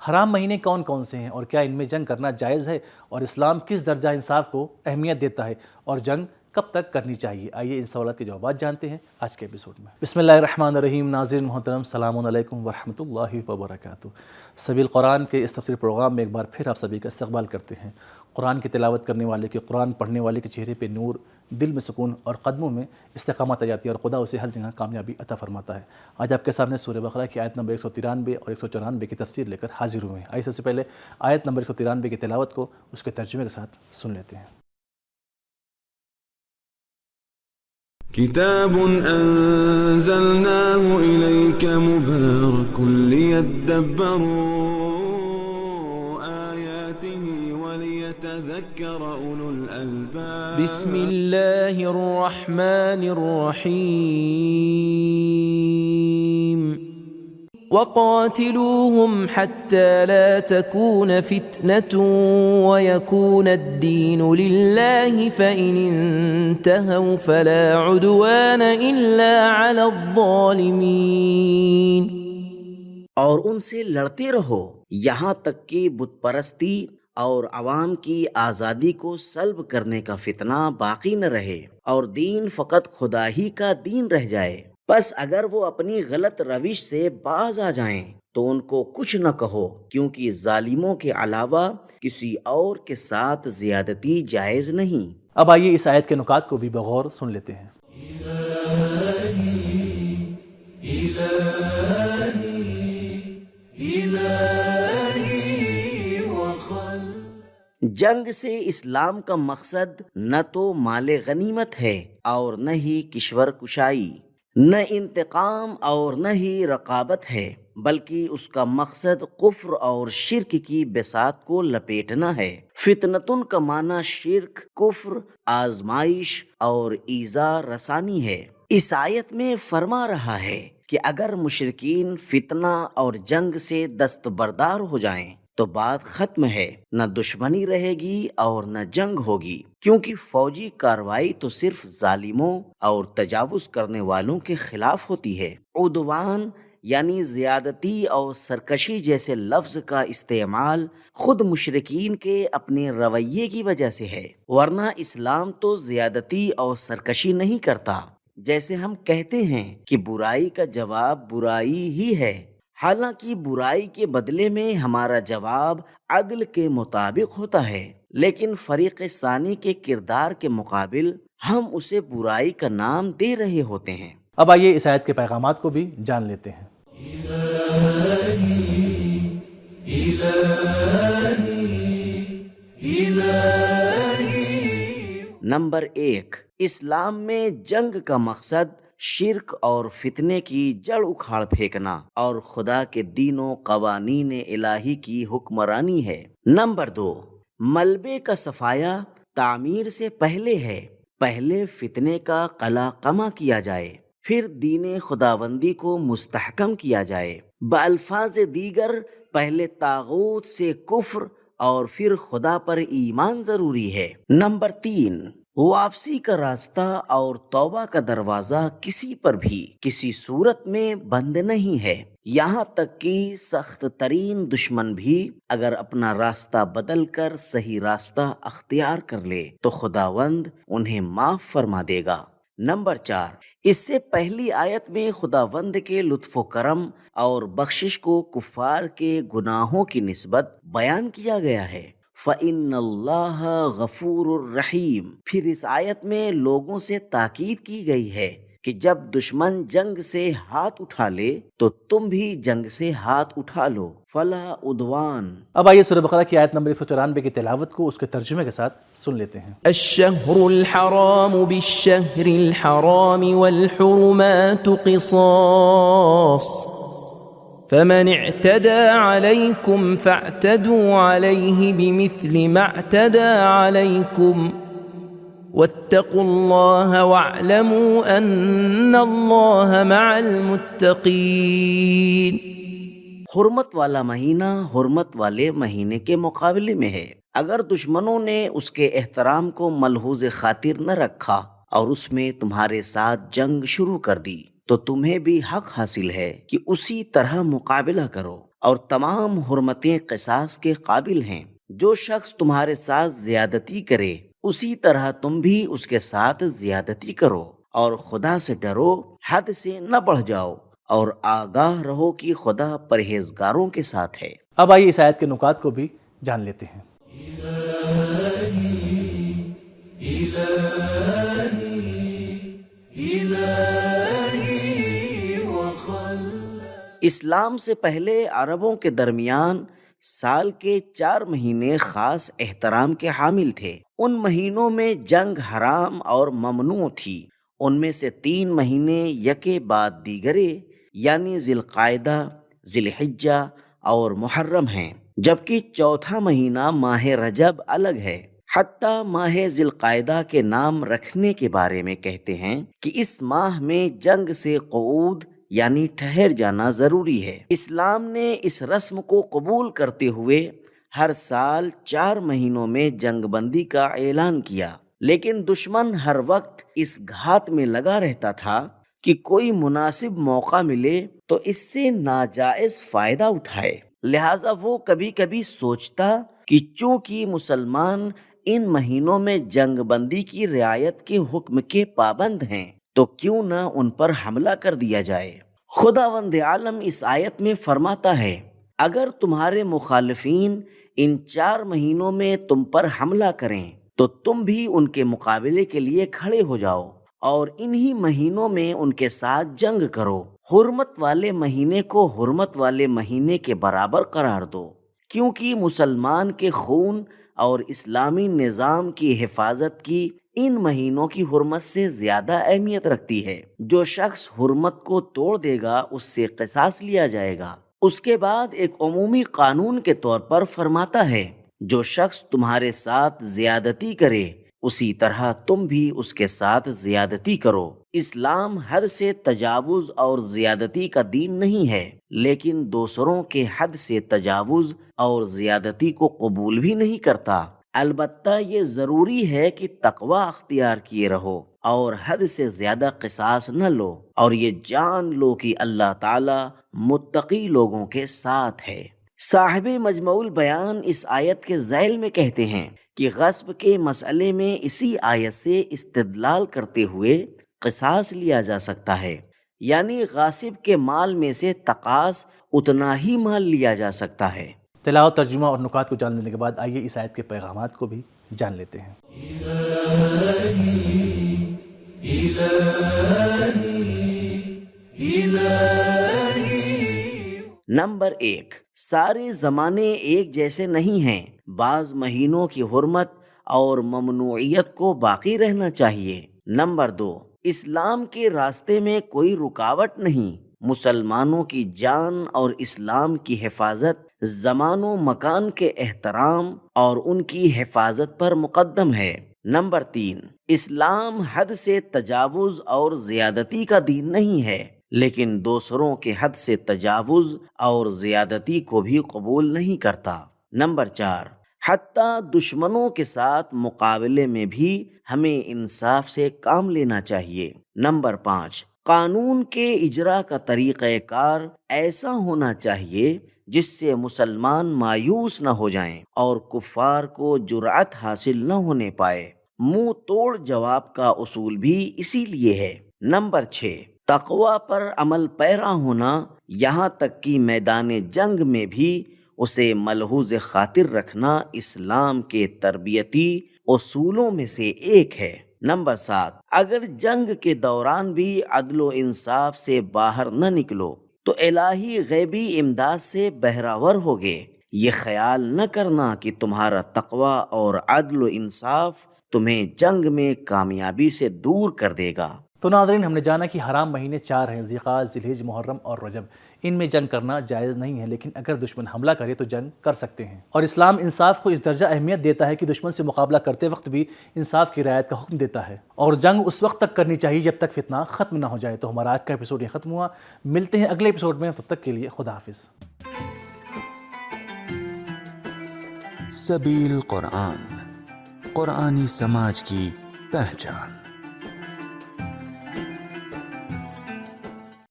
حرام مہینے کون کون سے ہیں اور کیا ان میں جنگ کرنا جائز ہے، اور اسلام کس درجہ انصاف کو اہمیت دیتا ہے، اور جنگ کب تک کرنی چاہیے؟ آئیے ان سوالات کے جوابات جانتے ہیں آج کے ایپیسوڈ میں۔ بسم اللہ الرحمن الرحیم۔ ناظرین محترم، السلام علیکم ورحمۃ اللہ وبرکاتہ۔ سبیل قرآن کے اس تفسیر پروگرام میں ایک بار پھر آپ سبھی کا استقبال کرتے ہیں۔ قرآن کی تلاوت کرنے والے کے، قرآن پڑھنے والے کے چہرے پہ نور، دل میں سکون اور قدموں میں استقامت آ جاتی ہے، اور خدا اسے ہر جگہ کامیابی عطا فرماتا ہے۔ آج آپ کے سامنے سورہ بقرہ کی آیت نمبر 193 اور 194 کی تفسیر لے کر حاضر ہوئے ہیں۔ آئیے سب سے پہلے آیت نمبر 193 کی تلاوت کو اس کے ترجمے کے ساتھ سن لیتے ہیں۔ كتاب أنزلناه إليك مبارك ليدبروا آياته وليتذكر أولو الألباب بسم الله الرحمن الرحيم وقاتلوهم حتى لا تكون فتنة ويكون الدين لله فإن انتهوا فلا عدوان إلا على الظالمين۔ اور ان سے لڑتے رہو یہاں تک کہ بت پرستی اور عوام کی آزادی کو سلب کرنے کا فتنہ باقی نہ رہے اور دین فقط خدا ہی کا دین رہ جائے۔ پس اگر وہ اپنی غلط روش سے باز آ جائیں تو ان کو کچھ نہ کہو، کیونکہ ظالموں کے علاوہ کسی اور کے ساتھ زیادتی جائز نہیں۔ اب آئیے اس آیت کے نکات کو بھی بغور سن لیتے ہیں۔ جنگ سے اسلام کا مقصد نہ تو مال غنیمت ہے اور نہ ہی کشور کشائی، نہ انتقام اور نہ ہی رقابت ہے، بلکہ اس کا مقصد کفر اور شرک کی بساط کو لپیٹنا ہے۔ فتنتن کا معنی شرک، کفر، آزمائش اور ایذا رسانی ہے۔ اس آیت میں فرما رہا ہے کہ اگر مشرکین فتنہ اور جنگ سے دستبردار ہو جائیں تو بات ختم ہے، نہ دشمنی رہے گی اور نہ جنگ ہوگی، کیونکہ فوجی کارروائی تو صرف ظالموں اور تجاوز کرنے والوں کے خلاف ہوتی ہے۔ عدوان یعنی زیادتی اور سرکشی جیسے لفظ کا استعمال خود مشرکین کے اپنے رویے کی وجہ سے ہے، ورنہ اسلام تو زیادتی اور سرکشی نہیں کرتا۔ جیسے ہم کہتے ہیں کہ برائی کا جواب برائی ہی ہے، حالانکہ برائی کے بدلے میں ہمارا جواب عدل کے مطابق ہوتا ہے، لیکن فریق ثانی کے کردار کے مقابل ہم اسے برائی کا نام دے رہے ہوتے ہیں۔ اب آئیے اس آیت کے پیغامات کو بھی جان لیتے ہیں۔ نمبر 1، اسلام میں جنگ کا مقصد شرک اور فتنے کی جڑ اکھاڑ پھینکنا اور خدا کے دین و قوانین الہی کی حکمرانی ہے۔ نمبر 2، ملبے کا صفایا تعمیر سے پہلے ہے، پہلے فتنے کا قلع قمع کیا جائے، پھر دین خداوندی کو مستحکم کیا جائے۔ بالفاظ دیگر پہلے طاغوت سے کفر اور پھر خدا پر ایمان ضروری ہے۔ نمبر 3، واپسی کا راستہ اور توبہ کا دروازہ کسی پر بھی کسی صورت میں بند نہیں ہے، یہاں تک کہ سخت ترین دشمن بھی اگر اپنا راستہ بدل کر صحیح راستہ اختیار کر لے تو خداوند انہیں معاف فرما دے گا۔ نمبر 4، اس سے پہلی آیت میں خداوند کے لطف و کرم اور بخشش کو کفار کے گناہوں کی نسبت بیان کیا گیا ہے۔ فَإِنَّ اللَّهَ غَفُورٌ رَحِيمٌ۔ پھر اس آیت میں لوگوں سے تاکید کی گئی ہے کہ جب دشمن جنگ سے ہاتھ اٹھا لے تو تم بھی جنگ سے ہاتھ اٹھا لو۔ فَلَا عُدْوَانَ۔ اب آئیے سورہ بقرہ کی آیت نمبر 194 کی تلاوت کو اس کے ترجمے کے ساتھ سن لیتے ہیں۔ الشهر الحرام بالشهر الحرام والحرمات قصاص فمن اعتدى عليكم فاعتدوا عليه بمثل ما اعتدى عليكم واتقوا الله واعلموا ان الله مع المتقين۔ حرمت والا مہینہ حرمت والے مہینے کے مقابلے میں ہے۔ اگر دشمنوں نے اس کے احترام کو ملحوظ خاطر نہ رکھا اور اس میں تمہارے ساتھ جنگ شروع کر دی تو تمہیں بھی حق حاصل ہے کہ اسی طرح مقابلہ کرو، اور تمام حرمتیں قصاص کے قابل ہیں۔ جو شخص تمہارے ساتھ زیادتی کرے اسی طرح تم بھی اس کے ساتھ زیادتی کرو، اور خدا سے ڈرو، حد سے نہ بڑھ جاؤ، اور آگاہ رہو کہ خدا پرہیزگاروں کے ساتھ ہے۔ اب آئیے اس آیت کے نکات کو بھی جان لیتے ہیں۔ اسلام سے پہلے عربوں کے درمیان سال کے 4 مہینے خاص احترام کے حامل تھے۔ ان مہینوں میں جنگ حرام اور ممنوع تھی۔ ان میں سے 3 مہینے یکے بعد دیگرے یعنی ذی القعدہ، ذی الحجہ اور محرم ہیں، جبکہ چوتھا مہینہ ماہ رجب الگ ہے۔ حتیٰ ماہ ذی القعدہ کے نام رکھنے کے بارے میں کہتے ہیں کہ اس ماہ میں جنگ سے قعود یعنی ٹھہر جانا ضروری ہے۔ اسلام نے اس رسم کو قبول کرتے ہوئے ہر سال 4 مہینوں میں جنگ بندی کا اعلان کیا، لیکن دشمن ہر وقت اس گھات میں لگا رہتا تھا کہ کوئی مناسب موقع ملے تو اس سے ناجائز فائدہ اٹھائے۔ لہٰذا وہ کبھی کبھی سوچتا کہ چونکہ مسلمان ان مہینوں میں جنگ بندی کی رعایت کے حکم کے پابند ہیں تو کیوں نہ ان پر حملہ کر دیا جائے۔ خداوند عالم اس آیت میں فرماتا ہے، اگر تمہارے مخالفین ان 4 مہینوں میں تم پر حملہ کریں تو تم بھی ان کے مقابلے کے لیے کھڑے ہو جاؤ اور انہی مہینوں میں ان کے ساتھ جنگ کرو۔ حرمت والے مہینے کو حرمت والے مہینے کے برابر قرار دو، کیونکہ مسلمان کے خون اور اسلامی نظام کی حفاظت کی ان مہینوں کی حرمت سے زیادہ اہمیت رکھتی ہے۔ جو شخص حرمت کو توڑ دے گا اس سے قصاص لیا جائے گا۔ اس کے بعد ایک عمومی قانون کے طور پر فرماتا ہے، جو شخص تمہارے ساتھ زیادتی کرے اسی طرح تم بھی اس کے ساتھ زیادتی کرو۔ اسلام حد سے تجاوز اور زیادتی کا دین نہیں ہے، لیکن دوسروں کے حد سے تجاوز اور زیادتی کو قبول بھی نہیں کرتا۔ البتہ یہ ضروری ہے کہ تقوی اختیار کیے رہو اور حد سے زیادہ قصاص نہ لو، اور یہ جان لو کہ اللہ تعالی متقی لوگوں کے ساتھ ہے۔ صاحب مجموع البیان اس آیت کے ذیل میں کہتے ہیں کہ غصب کے مسئلے میں اسی آیت سے استدلال کرتے ہوئے قصاص لیا جا سکتا ہے، یعنی غاصب کے مال میں سے تقاص اتنا ہی مال لیا جا سکتا ہے۔ تلاوت، ترجمہ اور نکات کو جان لینے کے بعد آئیے اس آیت کے پیغامات کو بھی جان لیتے ہیں۔ نمبر 1، سارے زمانے ایک جیسے نہیں ہیں۔ بعض مہینوں کی حرمت اور ممنوعیت کو باقی رہنا چاہیے۔ نمبر 2، اسلام کے راستے میں کوئی رکاوٹ نہیں۔ مسلمانوں کی جان اور اسلام کی حفاظت زمان و مکان کے احترام اور ان کی حفاظت پر مقدم ہے۔ نمبر 3، اسلام حد سے تجاوز اور زیادتی کا دین نہیں ہے، لیکن دوسروں کے حد سے تجاوز اور زیادتی کو بھی قبول نہیں کرتا۔ نمبر 4، حتیٰ دشمنوں کے ساتھ مقابلے میں بھی ہمیں انصاف سے کام لینا چاہیے۔ نمبر 5، قانون کے اجرا کا طریقہ کار ایسا ہونا چاہیے جس سے مسلمان مایوس نہ ہو جائیں اور کفار کو جرأت حاصل نہ ہونے پائے۔ منہ توڑ جواب کا اصول بھی اسی لیے ہے۔ نمبر 6، تقوی پر عمل پیرا ہونا، یہاں تک کہ میدان جنگ میں بھی اسے ملحوظ خاطر رکھنا اسلام کے تربیتی اصولوں میں سے ایک ہے۔ نمبر 7، اگر جنگ کے دوران بھی عدل و انصاف سے باہر نہ نکلو تو الہی غیبی امداد سے بہراور ہوگے۔ یہ خیال نہ کرنا کہ تمہارا تقوی اور عدل و انصاف تمہیں جنگ میں کامیابی سے دور کر دے گا۔ تو ناظرین، ہم نے جانا کہ حرام مہینے 4 ہیں، ذی القعدہ، ذی الحجہ، محرم اور رجب۔ ان میں جنگ کرنا جائز نہیں ہے، لیکن اگر دشمن حملہ کرے تو جنگ کر سکتے ہیں۔ اور اسلام انصاف کو اس درجہ اہمیت دیتا ہے کہ دشمن سے مقابلہ کرتے وقت بھی انصاف کی رعایت کا حکم دیتا ہے، اور جنگ اس وقت تک کرنی چاہیے جب تک فتنہ ختم نہ ہو جائے۔ تو ہمارا آج کا ایپیسوڈ یہ ختم ہوا، ملتے ہیں اگلے ایپیسوڈ میں، تب تک کے لیے خدا حافظ۔ سبیل قرآن، قرآنی سماج کی پہچان۔